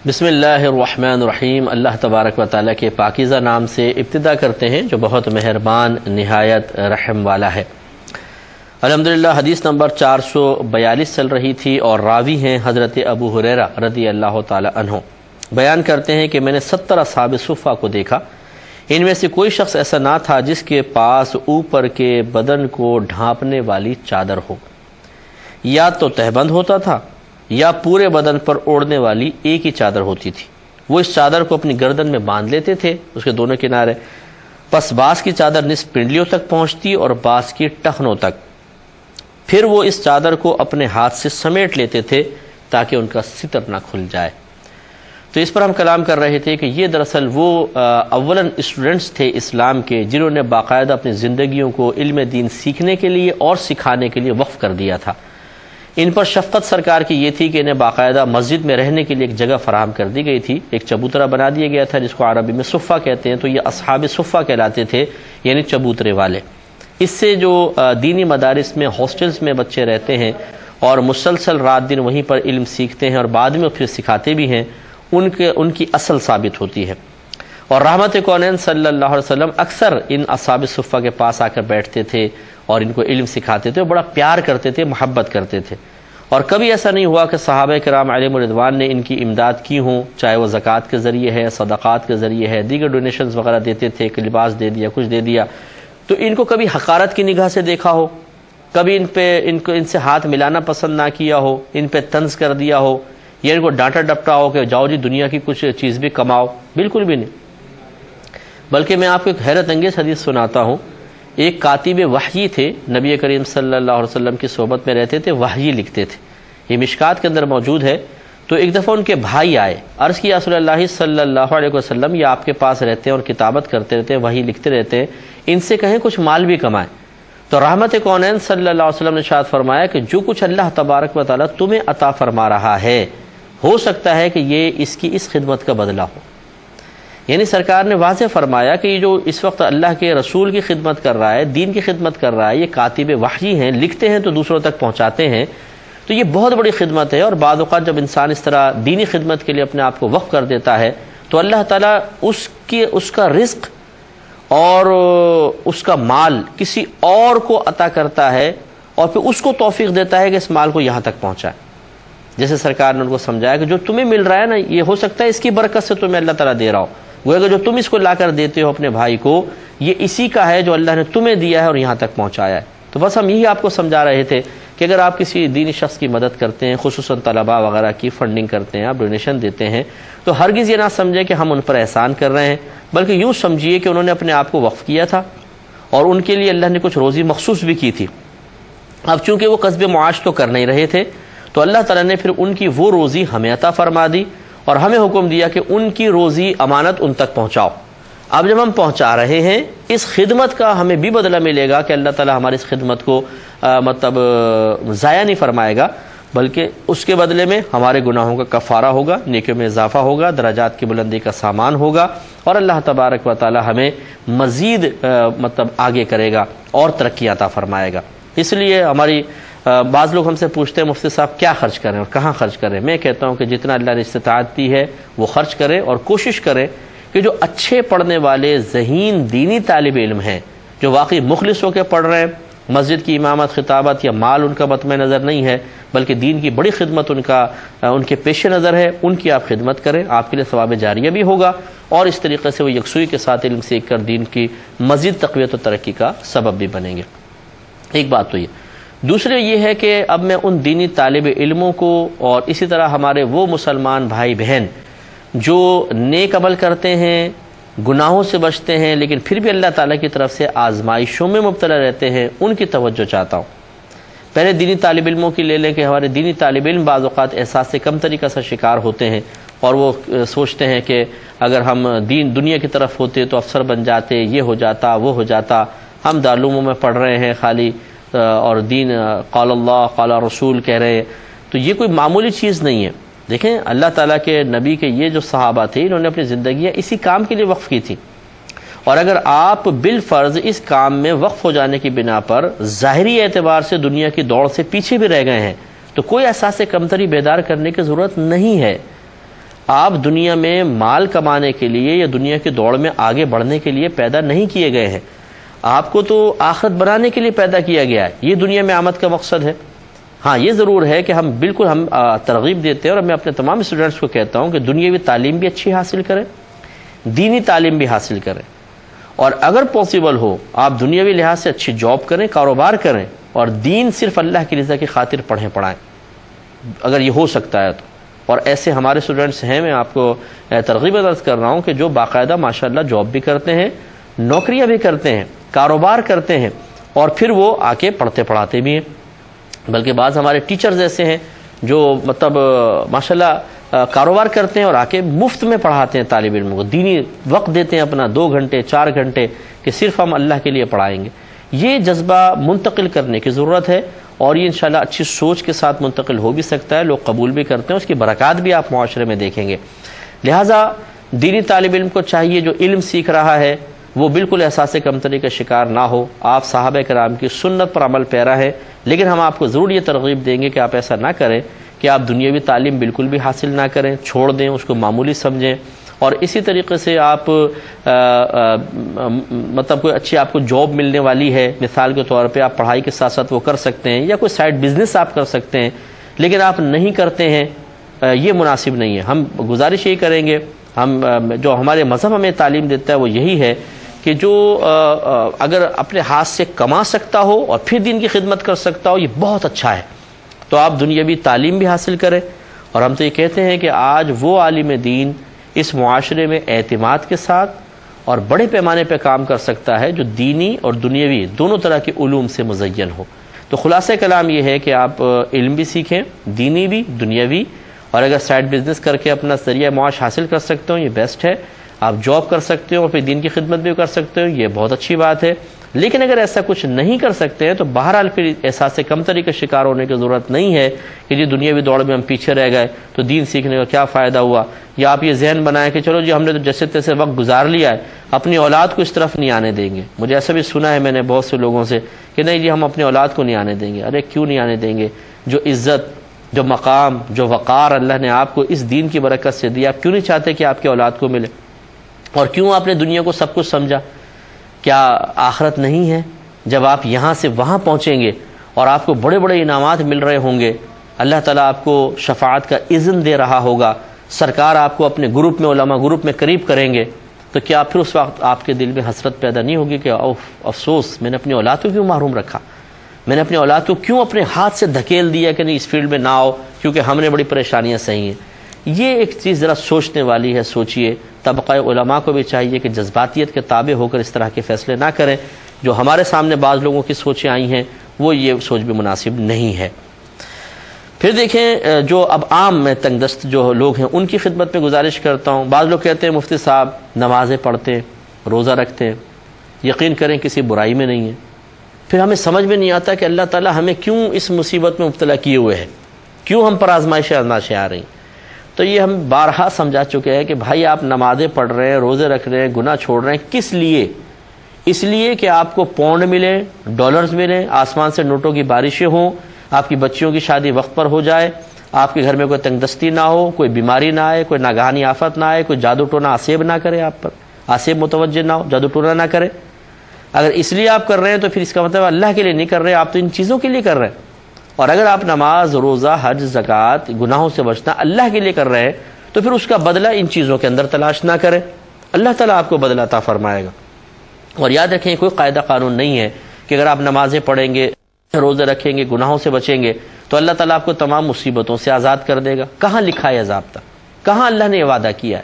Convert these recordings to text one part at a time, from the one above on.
بسم اللہ الرحمن الرحیم۔ اللہ تبارک و تعالیٰ کے پاکیزہ نام سے ابتدا کرتے ہیں جو بہت مہربان نہایت رحم والا ہے۔ الحمدللہ حدیث نمبر 442 چل رہی تھی اور راوی ہیں حضرت ابو ہریرہ رضی اللہ تعالی عنہ۔ بیان کرتے ہیں کہ میں نے 70 اصحاب صفہ کو دیکھا، ان میں سے کوئی شخص ایسا نہ تھا جس کے پاس اوپر کے بدن کو ڈھانپنے والی چادر ہو، یا تو تہبند ہوتا تھا یا پورے بدن پر اوڑھنے والی ایک ہی چادر ہوتی تھی۔ وہ اس چادر کو اپنی گردن میں باندھ لیتے تھے، اس کے دونوں کنارے، پس بعض کی چادر نصف پنڈلیوں تک پہنچتی اور بعض کی ٹخنوں تک، پھر وہ اس چادر کو اپنے ہاتھ سے سمیٹ لیتے تھے تاکہ ان کا ستر نہ کھل جائے۔ تو اس پر ہم کلام کر رہے تھے کہ یہ دراصل وہ اولاً اسٹوڈنٹس تھے اسلام کے جنہوں نے باقاعدہ اپنی زندگیوں کو علم دین سیکھنے کے لیے اور سکھانے کے لیے وقف کر دیا تھا۔ ان پر شفقت سرکار کی یہ تھی کہ انہیں باقاعدہ مسجد میں رہنے کے لیے ایک جگہ فراہم کر دی گئی تھی، ایک چبوترا بنا دیا گیا تھا جس کو عربی میں صفہ کہتے ہیں، تو یہ اصحاب صفہ کہلاتے تھے، یعنی چبوترے والے۔ اس سے جو دینی مدارس میں ہاسٹلز میں بچے رہتے ہیں اور مسلسل رات دن وہیں پر علم سیکھتے ہیں اور بعد میں پھر سکھاتے بھی ہیں، ان کی اصل ثابت ہوتی ہے۔ اور رحمت کونین صلی اللہ علیہ وسلم اکثر ان اصحاب صفہ کے پاس آ کر بیٹھتے تھے اور ان کو علم سکھاتے تھے، بڑا پیار کرتے تھے، محبت کرتے تھے۔ اور کبھی ایسا نہیں ہوا کہ صحابہ کرام علیہم رضوان نے ان کی امداد کی ہوں، چاہے وہ زکوٰۃ کے ذریعے ہے، صدقات کے ذریعے ہے، دیگر ڈونیشنز وغیرہ دیتے تھے کہ لباس دے دیا، کچھ دے دیا، تو ان کو کبھی حقارت کی نگاہ سے دیکھا ہو، کبھی ان سے ہاتھ ملانا پسند نہ کیا ہو، ان پہ طنز کر دیا ہو یا ان کو ڈانٹا ڈپٹا ہو کہ جاؤ جی دنیا کی کچھ چیز بھی کماؤ، بالکل بھی نہیں۔ بلکہ میں آپ کو ایک حیرت انگیز حدیث سناتا ہوں۔ ایک کاتب وحی تھے، نبی کریم صلی اللہ علیہ وسلم کی صحبت میں رہتے تھے، وحی لکھتے تھے، یہ مشکات کے اندر موجود ہے۔ تو ایک دفعہ ان کے بھائی آئے، عرض کیا رسول اللہ صلی اللہ علیہ وسلم یہ آپ کے پاس رہتے ہیں اور کتابت کرتے رہتے ہیں، وحی لکھتے رہتے ہیں، ان سے کہیں کچھ مال بھی کمائیں۔ تو رحمت کونین صلی اللہ علیہ وسلم نے ارشاد فرمایا کہ جو کچھ اللہ تبارک و تعالیٰ تمہیں عطا فرما رہا ہے ہو سکتا ہے کہ یہ اس خدمت کا بدلہ ہو۔ یعنی سرکار نے واضح فرمایا کہ یہ جو اس وقت اللہ کے رسول کی خدمت کر رہا ہے، دین کی خدمت کر رہا ہے، یہ کاتب وحی ہیں، لکھتے ہیں تو دوسروں تک پہنچاتے ہیں، تو یہ بہت بڑی خدمت ہے۔ اور بعض اوقات جب انسان اس طرح دینی خدمت کے لیے اپنے آپ کو وقف کر دیتا ہے تو اللہ تعالیٰ اس کا رزق اور اس کا مال کسی اور کو عطا کرتا ہے اور پھر اس کو توفیق دیتا ہے کہ اس مال کو یہاں تک پہنچائے۔ جیسے سرکار نے ان کو سمجھایا کہ جو تمہیں مل رہا ہے نا، یہ ہو سکتا ہے اس کی برکت سے تمہیں اللہ تعالیٰ دے رہا ہو، گویا کہ جو تم اس کو لا کر دیتے ہو اپنے بھائی کو، یہ اسی کا ہے جو اللہ نے تمہیں دیا ہے اور یہاں تک پہنچایا ہے۔ تو بس ہم یہی آپ کو سمجھا رہے تھے کہ اگر آپ کسی دینی شخص کی مدد کرتے ہیں، خصوصاً طلباء وغیرہ کی فنڈنگ کرتے ہیں، آپ ڈونیشن دیتے ہیں، تو ہرگز یہ نہ سمجھیں کہ ہم ان پر احسان کر رہے ہیں، بلکہ یوں سمجھیے کہ انہوں نے اپنے آپ کو وقف کیا تھا اور ان کے لیے اللہ نے کچھ روزی مخصوص بھی کی تھی۔ اب چونکہ وہ قصب معاش تو کر نہیں رہے تھے، تو اللہ تعالیٰ نے پھر ان کی وہ روزی ہمیں عطا فرما دی اور ہمیں حکم دیا کہ ان کی روزی امانت ان تک پہنچاؤ۔ اب جب ہم پہنچا رہے ہیں، اس خدمت کا ہمیں بھی بدلہ ملے گا کہ اللہ تعالیٰ ہماری اس خدمت کو ضائع نہیں فرمائے گا، بلکہ اس کے بدلے میں ہمارے گناہوں کا کفارہ ہوگا، نیکیوں میں اضافہ ہوگا، درجات کی بلندی کا سامان ہوگا، اور اللہ تبارک و تعالیٰ ہمیں مزید آگے کرے گا اور ترقی عطا فرمائے گا۔ اس لیے ہماری بعض لوگ ہم سے پوچھتے ہیں مفتی صاحب کیا خرچ کریں اور کہاں خرچ کریں؟ میں کہتا ہوں کہ جتنا اللہ نے استطاعت دی ہے وہ خرچ کریں، اور کوشش کریں کہ جو اچھے پڑھنے والے ذہین دینی طالب علم ہیں، جو واقعی مخلص ہو کے پڑھ رہے ہیں، مسجد کی امامت، خطابت یا مال ان کا مطمع نظر نہیں ہے، بلکہ دین کی بڑی خدمت ان کے پیش نظر ہے، ان کی آپ خدمت کریں، آپ کے لیے ثواب جاریہ بھی ہوگا، اور اس طریقے سے وہ یکسوئی کے ساتھ علم سیکھ کر دین کی مزید تقویت و ترقی کا سبب بھی بنیں گے۔ ایک بات تو یہ، دوسرے یہ ہے کہ اب میں ان دینی طالب علموں کو اور اسی طرح ہمارے وہ مسلمان بھائی بہن جو نیک عمل کرتے ہیں، گناہوں سے بچتے ہیں، لیکن پھر بھی اللہ تعالیٰ کی طرف سے آزمائشوں میں مبتلا رہتے ہیں، ان کی توجہ چاہتا ہوں۔ پہلے دینی طالب علموں کی لے لیں کہ ہمارے دینی طالب علم بعض اوقات احساس کمتری کا شکار ہوتے ہیں اور وہ سوچتے ہیں کہ اگر ہم دنیا کی طرف ہوتے تو افسر بن جاتے، یہ ہو جاتا، وہ ہو جاتا، ہم دارالعلوموں میں پڑھ رہے ہیں خالی اور دین قال اللہ قال رسول کہہ رہے ہیں، تو یہ کوئی معمولی چیز نہیں ہے۔ دیکھیں اللہ تعالیٰ کے نبی کے یہ جو صحابہ تھے، انہوں نے اپنی زندگیاں اسی کام کے لیے وقف کی تھی، اور اگر آپ بالفرض اس کام میں وقف ہو جانے کی بنا پر ظاہری اعتبار سے دنیا کی دوڑ سے پیچھے بھی رہ گئے ہیں تو کوئی احساس کمتری بیدار کرنے کی ضرورت نہیں ہے۔ آپ دنیا میں مال کمانے کے لیے یا دنیا کی دوڑ میں آگے بڑھنے کے لیے پیدا نہیں کیے گئے ہیں، آپ کو تو آخرت بنانے کے لیے پیدا کیا گیا ہے، یہ دنیا میں آمد کا مقصد ہے۔ ہاں یہ ضرور ہے کہ ہم ترغیب دیتے ہیں، اور میں اپنے تمام اسٹوڈنٹس کو کہتا ہوں کہ دنیاوی تعلیم بھی اچھی حاصل کریں، دینی تعلیم بھی حاصل کریں، اور اگر پاسبل ہو آپ دنیاوی لحاظ سے اچھی جاب کریں، کاروبار کریں، اور دین صرف اللہ کی رضا کی خاطر پڑھائیں اگر یہ ہو سکتا ہے تو۔ اور ایسے ہمارے اسٹوڈنٹس ہیں، میں آپ کو ترغیب عرض کر رہا ہوں کہ جو باقاعدہ ماشاءاللہ جاب بھی کرتے ہیں، نوکریاں بھی کرتے ہیں، کاروبار کرتے ہیں، اور پھر وہ آ کے پڑھتے پڑھاتے بھی ہیں۔ بلکہ بعض ہمارے ٹیچرز ایسے ہیں جو مطلب ماشاءاللہ کاروبار کرتے ہیں اور آ کے مفت میں پڑھاتے ہیں طالب علموں کو، دینی وقت دیتے ہیں اپنا 2 گھنٹے 4 گھنٹے کہ صرف ہم اللہ کے لیے پڑھائیں گے۔ یہ جذبہ منتقل کرنے کی ضرورت ہے، اور یہ انشاءاللہ اچھی سوچ کے ساتھ منتقل ہو بھی سکتا ہے، لوگ قبول بھی کرتے ہیں، اس کی برکات بھی آپ معاشرے میں دیکھیں گے۔ لہٰذا دینی طالب علم کو چاہیے جو علم سیکھ رہا ہے وہ بالکل احساس کمتری کا شکار نہ ہو، آپ صحابہ کرام کی سنت پر عمل پیرا ہے، لیکن ہم آپ کو ضرور یہ ترغیب دیں گے کہ آپ ایسا نہ کریں کہ آپ دنیاوی تعلیم بالکل بھی حاصل نہ کریں، چھوڑ دیں، اس کو معمولی سمجھیں، اور اسی طریقے سے آپ مطلب کوئی اچھی آپ کو جاب ملنے والی ہے، مثال کے طور پہ آپ پڑھائی کے ساتھ ساتھ وہ کر سکتے ہیں، یا کوئی سائڈ بزنس آپ کر سکتے ہیں، لیکن آپ نہیں کرتے ہیں، یہ مناسب نہیں ہے۔ ہم گزارش یہی کریں گے، جو ہمارے مذہب ہمیں تعلیم دیتا ہے وہ یہی ہے کہ جو اگر اپنے ہاتھ سے کما سکتا ہو اور پھر دین کی خدمت کر سکتا ہو، یہ بہت اچھا ہے، تو آپ دنیاوی تعلیم بھی حاصل کریں۔ اور ہم تو یہ کہتے ہیں کہ آج وہ عالم دین اس معاشرے میں اعتماد کے ساتھ اور بڑے پیمانے پہ کام کر سکتا ہے جو دینی اور دنیاوی دونوں طرح کے علوم سے مزین ہو۔ تو خلاصہ کلام یہ ہے کہ آپ علم بھی سیکھیں، دینی بھی دنیاوی، اور اگر سائڈ بزنس کر کے اپنا ذریعہ معاش حاصل کر سکتے ہو یہ بیسٹ ہے، آپ جاب کر سکتے ہو اور پھر دین کی خدمت بھی کر سکتے ہو، یہ بہت اچھی بات ہے۔ لیکن اگر ایسا کچھ نہیں کر سکتے ہیں تو بہرحال پھر احساس کمتری کا شکار ہونے کی ضرورت نہیں ہے کہ جی دنیاوی دوڑ میں ہم پیچھے رہ گئے تو دین سیکھنے کا کیا فائدہ ہوا، یا آپ یہ ذہن بنائیں کہ چلو جی ہم نے تو جیسے تیسے وقت گزار لیا ہے، اپنی اولاد کو اس طرف نہیں آنے دیں گے۔ مجھے ایسا بھی سنا ہے میں نے بہت سے لوگوں سے کہ نہیں جی ہم اپنی اولاد کو نہیں آنے دیں گے۔ ارے کیوں نہیں آنے دیں گے؟ جو عزت، جو مقام، جو وقار اللہ نے آپ کو اس دین کی برکت سے دیا، آپ کیوں نہیں چاہتے کہ آپ کی اولاد کو ملے؟ اور کیوں آپ نے دنیا کو سب کچھ سمجھا؟ کیا آخرت نہیں ہے؟ جب آپ یہاں سے وہاں پہنچیں گے اور آپ کو بڑے بڑے انعامات مل رہے ہوں گے، اللہ تعالیٰ آپ کو شفاعت کا اذن دے رہا ہوگا، سرکار آپ کو اپنے گروپ میں، علماء گروپ میں قریب کریں گے، تو کیا پھر اس وقت آپ کے دل میں حسرت پیدا نہیں ہوگی کہ افسوس میں نے اپنی اولاد کو کیوں محروم رکھا، میں نے اپنی اولاد کو کیوں اپنے ہاتھ سے دھکیل دیا کہ نہیں اس فیلڈ میں نہ آؤ کیونکہ ہم نے بڑی پریشانیاں سہی ہیں۔ یہ ایک چیز ذرا سوچنے والی ہے، سوچئے۔ طبقہ علماء کو بھی چاہیے کہ جذباتیت کے تابع ہو کر اس طرح کے فیصلے نہ کریں۔ جو ہمارے سامنے بعض لوگوں کی سوچیں آئی ہیں وہ یہ سوچ بھی مناسب نہیں ہے۔ پھر دیکھیں جو اب عام میں تنگ دست جو لوگ ہیں ان کی خدمت میں گزارش کرتا ہوں۔ بعض لوگ کہتے ہیں مفتی صاحب نمازیں پڑھتے ہیں، روزہ رکھتے ہیں، یقین کریں کسی برائی میں نہیں ہے، پھر ہمیں سمجھ میں نہیں آتا کہ اللہ تعالیٰ ہمیں کیوں اس مصیبت میں مبتلا کیے ہوئے ہیں، کیوں ہم پر آزمائشیں آ رہی ہیں۔ تو یہ ہم بارہا سمجھا چکے ہیں کہ بھائی آپ نمازیں پڑھ رہے ہیں، روزے رکھ رہے ہیں، گناہ چھوڑ رہے ہیں، کس لیے؟ اس لیے کہ آپ کو پاؤنڈ ملے، ڈالرز ملیں، آسمان سے نوٹوں کی بارشیں ہوں، آپ کی بچیوں کی شادی وقت پر ہو جائے، آپ کے گھر میں کوئی تنگ دستی نہ ہو، کوئی بیماری نہ آئے، کوئی ناگہانی آفت نہ آئے، کوئی جادو ٹونا آسیب نہ کرے آپ پر، آسیب متوجہ نہ ہو، جادو ٹونا نہ کرے۔ اگر اس لیے آپ کر رہے ہیں تو پھر اس کا مطلب اللہ کے لیے نہیں کر رہے، آپ تو ان چیزوں کے لیے کر رہے ہیں۔ اور اگر آپ نماز، روزہ، حج، زکوٰۃ، گناہوں سے بچنا اللہ کے لیے کر رہے ہیں تو پھر اس کا بدلہ ان چیزوں کے اندر تلاش نہ کریں، اللہ تعالیٰ آپ کو بدلہ عطا فرمائے گا۔ اور یاد رکھیں کوئی قاعدہ قانون نہیں ہے کہ اگر آپ نمازیں پڑھیں گے، روزے رکھیں گے، گناہوں سے بچیں گے تو اللہ تعالیٰ آپ کو تمام مصیبتوں سے آزاد کر دے گا۔ کہاں لکھا ہے ضابطہ؟ کہاں اللہ نے یہ وعدہ کیا ہے؟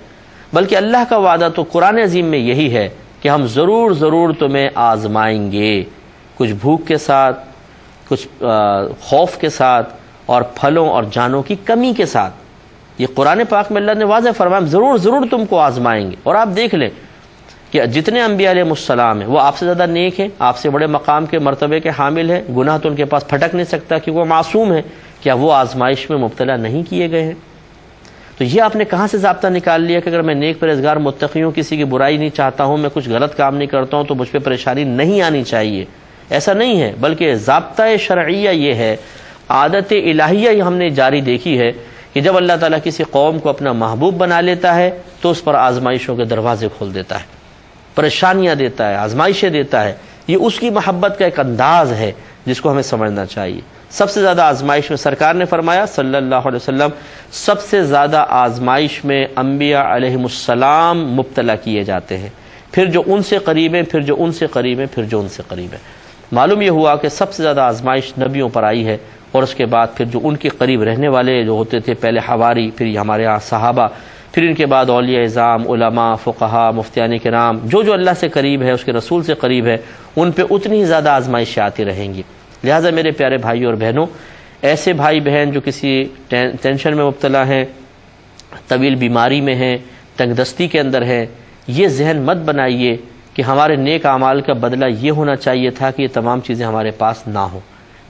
بلکہ اللہ کا وعدہ تو قرآن عظیم میں یہی ہے کہ ہم ضرور تمہیں آزمائیں گے، کچھ بھوک کے ساتھ، کچھ خوف کے ساتھ، اور پھلوں اور جانوں کی کمی کے ساتھ۔ یہ قرآن پاک میں اللہ نے واضح فرمایا ہم ضرور تم کو آزمائیں گے۔ اور آپ دیکھ لیں کہ جتنے انبیاء علیہ السلام ہیں وہ آپ سے زیادہ نیک ہیں، آپ سے بڑے مقام کے مرتبے کے حامل ہیں، گناہ تو ان کے پاس پھٹک نہیں سکتا کہ وہ معصوم ہیں، کیا وہ آزمائش میں مبتلا نہیں کیے گئے ہیں؟ تو یہ آپ نے کہاں سے ضابطہ نکال لیا کہ اگر میں نیک پرہیزگار متقی ہوں، کسی کی برائی نہیں چاہتا ہوں، میں کچھ غلط کام نہیں کرتا ہوں تو مجھ پہ پریشانی نہیں آنی چاہیے؟ ایسا نہیں ہے، بلکہ ضابطہ شرعیہ یہ ہے، عادت الہیہ یہ ہم نے جاری دیکھی ہے کہ جب اللہ تعالیٰ کسی قوم کو اپنا محبوب بنا لیتا ہے تو اس پر آزمائشوں کے دروازے کھول دیتا ہے، پریشانیاں دیتا ہے، آزمائشیں دیتا ہے۔ یہ اس کی محبت کا ایک انداز ہے جس کو ہمیں سمجھنا چاہیے۔ سب سے زیادہ آزمائش میں سرکار نے فرمایا صلی اللہ علیہ وسلم، سب سے زیادہ آزمائش میں انبیاء علیہم السلام مبتلا کیے جاتے ہیں، پھر جو ان سے قریب ہیں، پھر جو ان سے قریب ہیں، پھر جو ان سے قریب ہیں۔ معلوم یہ ہوا کہ سب سے زیادہ آزمائش نبیوں پر آئی ہے، اور اس کے بعد پھر جو ان کے قریب رہنے والے جو ہوتے تھے، پہلے حواری، پھر ہمارے ہاں صحابہ، پھر ان کے بعد اولیاء اعظام، علماء، فقہاء، مفتیان کرام، جو اللہ سے قریب ہے، اس کے رسول سے قریب ہے، ان پہ اتنی ہی زیادہ آزمائشیں آتی رہیں گی۔ لہٰذا میرے پیارے بھائیوں اور بہنوں، ایسے بھائی بہن جو کسی ٹینشن میں مبتلا ہیں، طویل بیماری میں ہیں، تنگ دستی کے اندر ہیں، یہ ذہن مت بنائیے کہ ہمارے نیک اعمال کا بدلہ یہ ہونا چاہیے تھا کہ یہ تمام چیزیں ہمارے پاس نہ ہوں۔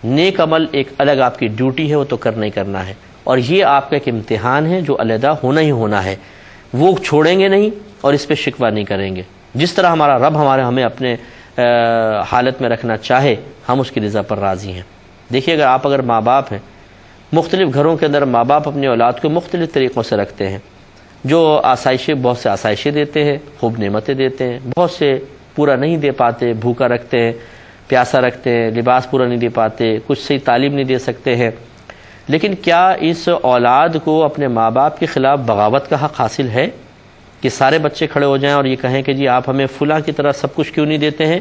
نیک عمل ایک الگ آپ کی ڈیوٹی ہے، وہ تو کرنا ہی کرنا ہے، اور یہ آپ کا ایک امتحان ہے جو علیحدہ ہونا ہی ہونا ہے، وہ چھوڑیں گے نہیں اور اس پہ شکوہ نہیں کریں گے۔ جس طرح ہمارا رب ہمیں اپنے حالت میں رکھنا چاہے، ہم اس کی رضا پر راضی ہیں۔ دیکھیے، اگر ماں باپ ہیں، مختلف گھروں کے اندر ماں باپ اپنی اولاد کو مختلف طریقوں سے رکھتے ہیں، جو بہت سے آسائشیں دیتے ہیں، خوب نعمتیں دیتے ہیں، بہت سے پورا نہیں دے پاتے، بھوکا رکھتے ہیں، پیاسا رکھتے ہیں، لباس پورا نہیں دے پاتے، کچھ صحیح تعلیم نہیں دے سکتے ہیں۔ لیکن کیا اس اولاد کو اپنے ماں باپ کے خلاف بغاوت کا حق حاصل ہے کہ سارے بچے کھڑے ہو جائیں اور یہ کہیں کہ جی آپ ہمیں فلاں کی طرح سب کچھ کیوں نہیں دیتے ہیں؟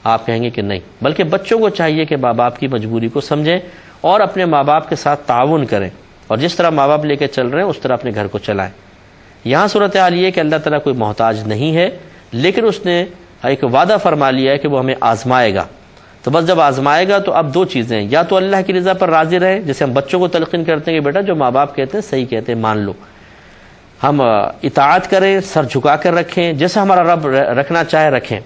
آپ کہیں گے کہ نہیں، بلکہ بچوں کو چاہیے کہ ماں باپ کی مجبوری کو سمجھیں اور اپنے ماں باپ کے ساتھ تعاون کریں، اور جس طرح ماں باپ لے کے چل رہے ہیں اس طرح اپنے گھر کو چلائیں۔ یہاں صورتحال یہ کہ اللہ تعالیٰ کوئی محتاج نہیں ہے، لیکن اس نے ایک وعدہ فرما لیا ہے کہ وہ ہمیں آزمائے گا۔ تو بس جب آزمائے گا تو اب دو چیزیں ہیں، یا تو اللہ کی رضا پر راضی رہیں، جیسے ہم بچوں کو تلقین کرتے ہیں کہ بیٹا جو ماں باپ کہتے ہیں صحیح کہتے ہیں، مان لو، ہم اطاعت کریں، سر جھکا کر رکھیں، جیسے ہمارا رب رکھنا چاہے رکھیں۔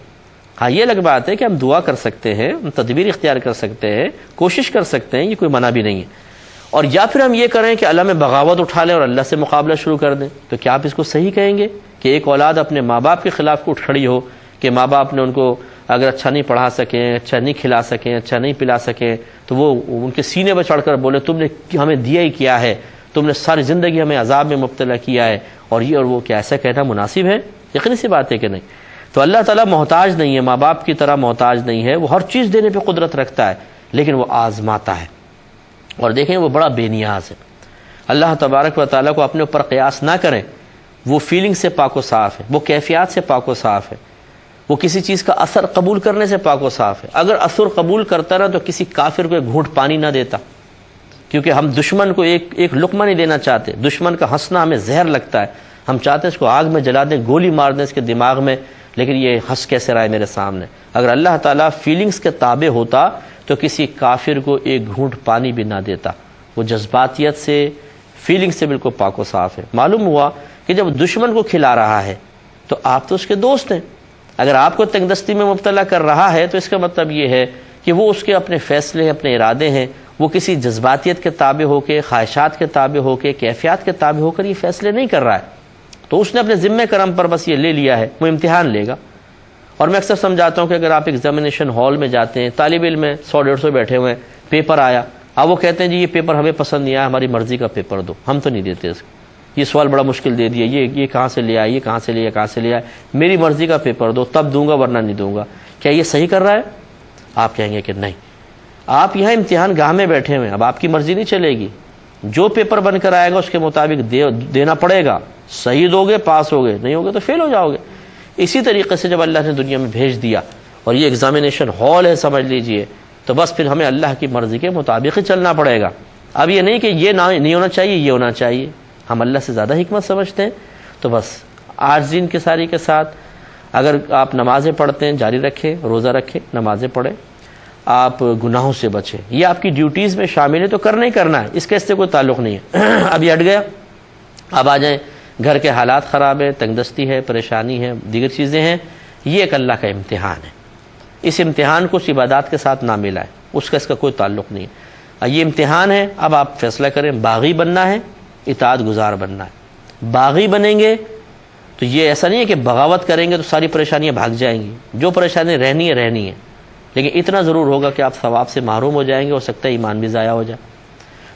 ہاں یہ الگ بات ہے کہ ہم دعا کر سکتے ہیں، ہم تدبیر اختیار کر سکتے ہیں، کوشش کر سکتے ہیں، یہ کوئی منع بھی نہیں ہے۔ اور یا پھر ہم یہ کریں کہ اللہ میں بغاوت اٹھا لیں اور اللہ سے مقابلہ شروع کر دیں، تو کیا آپ اس کو صحیح کہیں گے کہ ایک اولاد اپنے ماں باپ کے خلاف اٹھ کھڑی ہو کہ ماں باپ نے ان کو اگر اچھا نہیں پڑھا سکیں، اچھا نہیں کھلا سکیں، اچھا نہیں پلا سکیں، تو وہ ان کے سینے پر چڑھ کر بولے تم نے ہمیں دیا ہی کیا ہے، تم نے ساری زندگی ہمیں عذاب میں مبتلا کیا ہے، اور یہ اور وہ، کیا ایسا کہنا مناسب ہے؟ یقینی سی بات ہے کہ نہیں۔ تو اللہ تعالیٰ محتاج نہیں ہے، ماں باپ کی طرح محتاج نہیں ہے، وہ ہر چیز دینے پہ قدرت رکھتا ہے، لیکن وہ آزماتا ہے۔ اور دیکھیں وہ بڑا بے نیاز ہے۔ اللہ تبارک و تعالیٰ کو اپنے اوپر قیاس نہ کریں، وہ فیلنگ سے پاک و صاف ہے، وہ کیفیات سے پاک و صاف ہے، وہ کسی چیز کا اثر قبول کرنے سے پاک و صاف ہے۔ اگر اثر قبول کرتا رہا تو کسی کافر کو ایک گھونٹ پانی نہ دیتا، کیونکہ ہم دشمن کو ایک لقمہ نہیں دینا چاہتے، دشمن کا ہنسنا ہمیں زہر لگتا ہے، ہم چاہتے ہیں اس کو آگ میں جلا دیں، گولی مار دیں اس کے دماغ میں، لیکن یہ ہنس کیسے رہا ہے میرے سامنے۔ اگر اللہ تعالیٰ فیلنگز کے تابع ہوتا تو کسی کافر کو ایک گھونٹ پانی بھی نہ دیتا، وہ جذباتیت سے، فیلنگ سے بالکل پاک و صاف ہے۔ معلوم ہوا کہ جب دشمن کو کھلا رہا ہے تو آپ تو اس کے دوست ہیں، اگر آپ کو تنگ دستی میں مبتلا کر رہا ہے تو اس کا مطلب یہ ہے کہ وہ اس کے اپنے فیصلے ہیں، اپنے ارادے ہیں، وہ کسی جذباتیت کے تابع ہو کے، خواہشات کے تابع ہو کے، کیفیات کے تابع ہو کر یہ فیصلے نہیں کر رہا ہے، تو اس نے اپنے ذمہ کرم پر بس یہ لے لیا ہے، وہ امتحان لے گا۔ اور میں اکثر سمجھاتا ہوں کہ اگر آپ ایگزامینیشن ہال میں جاتے ہیں، طالب علم میں 100-150 بیٹھے ہوئے ہیں، پیپر آیا، اب وہ کہتے ہیں جی یہ پیپر ہمیں پسند نہیں آیا، ہماری مرضی کا پیپر دو، ہم تو نہیں دیتے اس کو، یہ سوال بڑا مشکل دے دیا، یہ کہاں سے لیا، یہ کہاں سے لیا، کہاں سے لیا، میری مرضی کا پیپر دو، تب دوں گا ورنہ نہیں دوں گا۔ کیا یہ صحیح کر رہا ہے؟ آپ کہیں گے کہ نہیں۔ آپ یہاں امتحان گاہ میں بیٹھے ہوئے ہیں، اب آپ کی مرضی نہیں چلے گی، جو پیپر بن کر آئے گا اس کے مطابق دینا پڑے گا، صحیح دو گے پاس ہوگے، نہیں ہوگے تو فیل ہو جاؤ گے۔ اسی طریقے سے جب اللہ نے دنیا میں بھیج دیا اور یہ ایگزامینیشن ہال ہے سمجھ لیجئے، تو بس پھر ہمیں اللہ کی مرضی کے مطابق ہی چلنا پڑے گا۔ اب یہ نہیں کہ یہ نہیں ہونا چاہیے، یہ ہونا چاہیے، ہم اللہ سے زیادہ حکمت سمجھتے ہیں، تو بس عاجزی انکساری کے ساتھ اگر آپ نمازیں پڑھتے ہیں جاری رکھیں، روزہ رکھیں، نمازیں پڑھیں، آپ گناہوں سے بچیں، یہ آپ کی ڈیوٹیز میں شامل ہے تو کرنا ہی کرنا ہے، اس کا اس سے کوئی تعلق نہیں ہے۔ اب یہ ہٹ گیا، اب آ جائیں گھر کے حالات خراب ہیں، تنگ دستی ہے، پریشانی ہے، دیگر چیزیں ہیں، یہ ایک اللہ کا امتحان ہے، اس امتحان کو اس عبادات کے ساتھ نہ ملائیں، اس کا کوئی تعلق نہیں ہے، یہ امتحان ہے۔ اب آپ فیصلہ کریں، باغی بننا ہے، اطاعت گزار بننا ہے۔ باغی بنیں گے تو یہ ایسا نہیں ہے کہ بغاوت کریں گے تو ساری پریشانیاں بھاگ جائیں گی، جو پریشانی رہنی ہے، لیکن اتنا ضرور ہوگا کہ آپ ثواب سے محروم ہو جائیں گے، ہو سکتا ہے ایمان بھی ضائع ہو جائے۔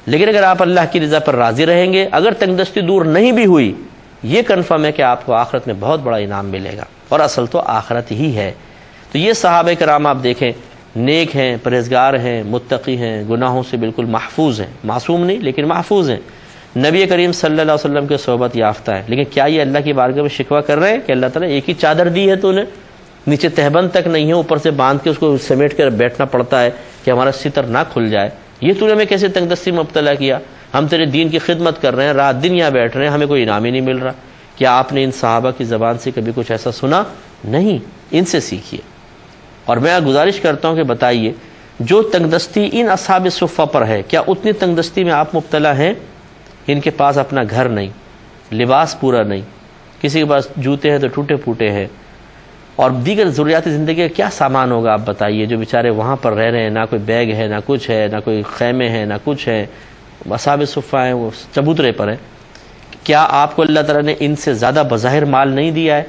لیکن اگر آپ اللہ کی رضا پر راضی رہیں گے، اگر تنگدستی دور نہیں بھی ہوئی، یہ کنفرم ہے کہ آپ کو آخرت میں بہت بڑا انعام ملے گا، اور اصل تو آخرت ہی ہے۔ تو یہ صحابہ کرام آپ دیکھیں، نیک ہیں، پرہیزگار ہیں، متقی ہیں، گناہوں سے بالکل محفوظ ہیں، معصوم نہیں لیکن محفوظ ہیں، نبی کریم صلی اللہ علیہ وسلم کے صحبت یافتہ ہے، لیکن کیا یہ اللہ کی بارگاہ میں شکوہ کر رہے ہیں کہ اللہ تعالیٰ ایک ہی چادر دی ہے تو نے، نیچے تہبند تک نہیں ہے، اوپر سے باندھ کے اس کو سمیٹ کر بیٹھنا پڑتا ہے کہ ہمارا ستر نہ کھل جائے، یہ تو نے ہمیں کیسے تنگدستی میں مبتلا کیا؟ ہم تیرے دین کی خدمت کر رہے ہیں، رات دن یہاں بیٹھ رہے ہیں، ہمیں کوئی انعام ہی نہیں مل رہا۔ کیا آپ نے ان صحابہ کی زبان سے کبھی کچھ ایسا سنا؟ نہیں، ان سے سیکھیے۔ اور میں گزارش کرتا ہوں کہ بتائیے، جو تنگدستی ان اصحاب صفہ پر ہے، کیا اتنی تنگدستی میں آپ مبتلا ہیں؟ ان کے پاس اپنا گھر نہیں، لباس پورا نہیں، کسی کے پاس جوتے ہیں تو ٹوٹے پھوٹے ہیں، اور دیگر ضروریات زندگی کا کیا سامان ہوگا آپ بتائیے، جو بیچارے وہاں پر رہ رہے ہیں، نہ کوئی بیگ ہے، نہ کچھ ہے، نہ کوئی خیمے ہیں، نہ کچھ ہے، اصحاب صفہ ہیں، وہ چبوترے پر ہیں۔ کیا آپ کو اللہ تعالیٰ نے ان سے زیادہ بظاہر مال نہیں دیا ہے؟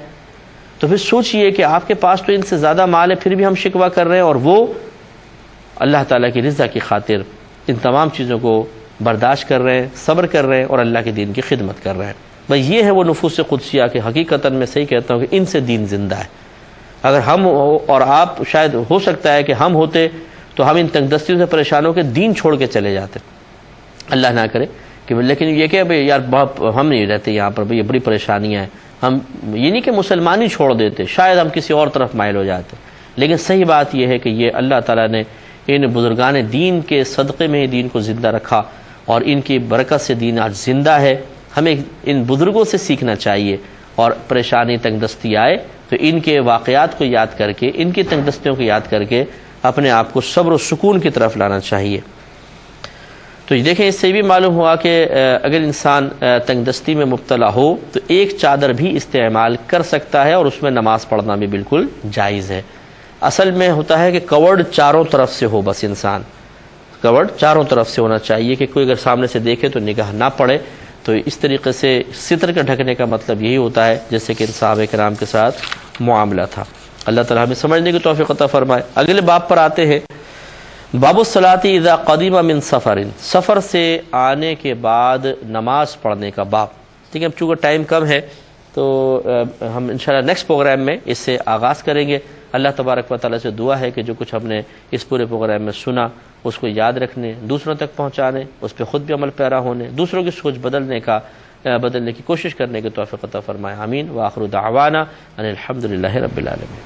تو پھر سوچئے کہ آپ کے پاس تو ان سے زیادہ مال ہے، پھر بھی ہم شکوہ کر رہے ہیں، اور وہ اللہ تعالیٰ کی رضا کی خاطر ان تمام چیزوں کو برداشت کر رہے ہیں، صبر کر رہے ہیں، اور اللہ کے دین کی خدمت کر رہے ہیں۔ بھئی یہ ہے وہ نفوس قدسیہ کہ حقیقتاً میں صحیح کہتا ہوں کہ ان سے دین زندہ ہے۔ اگر ہم اور آپ، شاید ہو سکتا ہے کہ ہم ہوتے تو ہم ان تنگدستیوں سے پریشان ہو کے دین چھوڑ کے چلے جاتے، اللہ نہ کرے کہ، لیکن یہ کہ بھئی یار ہم نہیں رہتے یہاں پر، بھئی یہ بڑی پریشانیاں ہیں، ہم یہ نہیں کہ مسلمان ہی چھوڑ دیتے، شاید ہم کسی اور طرف مائل ہو جاتے، لیکن صحیح بات یہ ہے کہ یہ اللہ تعالیٰ نے ان بزرگان دین کے صدقے میں ہی دین کو زندہ رکھا، اور ان کی برکت سے دین آج زندہ ہے۔ ہمیں ان بزرگوں سے سیکھنا چاہیے، اور پریشانی تنگدستی آئے تو ان کے واقعات کو یاد کر کے، ان کی تنگدستیوں کو یاد کر کے اپنے آپ کو صبر و سکون کی طرف لانا چاہیے۔ تو یہ دیکھیں، اس سے بھی معلوم ہوا کہ اگر انسان تنگدستی میں مبتلا ہو تو ایک چادر بھی استعمال کر سکتا ہے، اور اس میں نماز پڑھنا بھی بالکل جائز ہے۔ اصل میں ہوتا ہے کہ کورڈ چاروں طرف سے ہو، بس انسان کورڈ چاروں طرف سے ہونا چاہیے کہ کوئی اگر سامنے سے دیکھے تو نگاہ نہ پڑے۔ تو اس طریقے سے ستر کا ڈھکنے کا مطلب یہی ہوتا ہے جیسے کہ صحابہ کرام کے ساتھ معاملہ تھا۔ اللہ تعالیٰ ہمیں سمجھنے کی توفیق عطا فرمائے۔ اگلے باب پر آتے ہیں، باب الصلاۃ اذا قدم من سفر، سفر سے آنے کے بعد نماز پڑھنے کا باب۔ ٹھیک ہے، اب چونکہ ٹائم کم ہے تو ہم انشاءاللہ نیکسٹ پروگرام میں اس سے آغاز کریں گے۔ اللہ تبارک و تعالیٰ سے دعا ہے کہ جو کچھ ہم نے اس پورے پروگرام میں سنا اس کو یاد رکھنے، دوسروں تک پہنچانے، اس پہ خود بھی عمل پیرا ہونے، دوسروں کی سوچ بدلنے کی کوشش کرنے کی توفیق عطا فرمائے، آمین۔ وآخر دعوانا ان الحمد للہ رب العالمین۔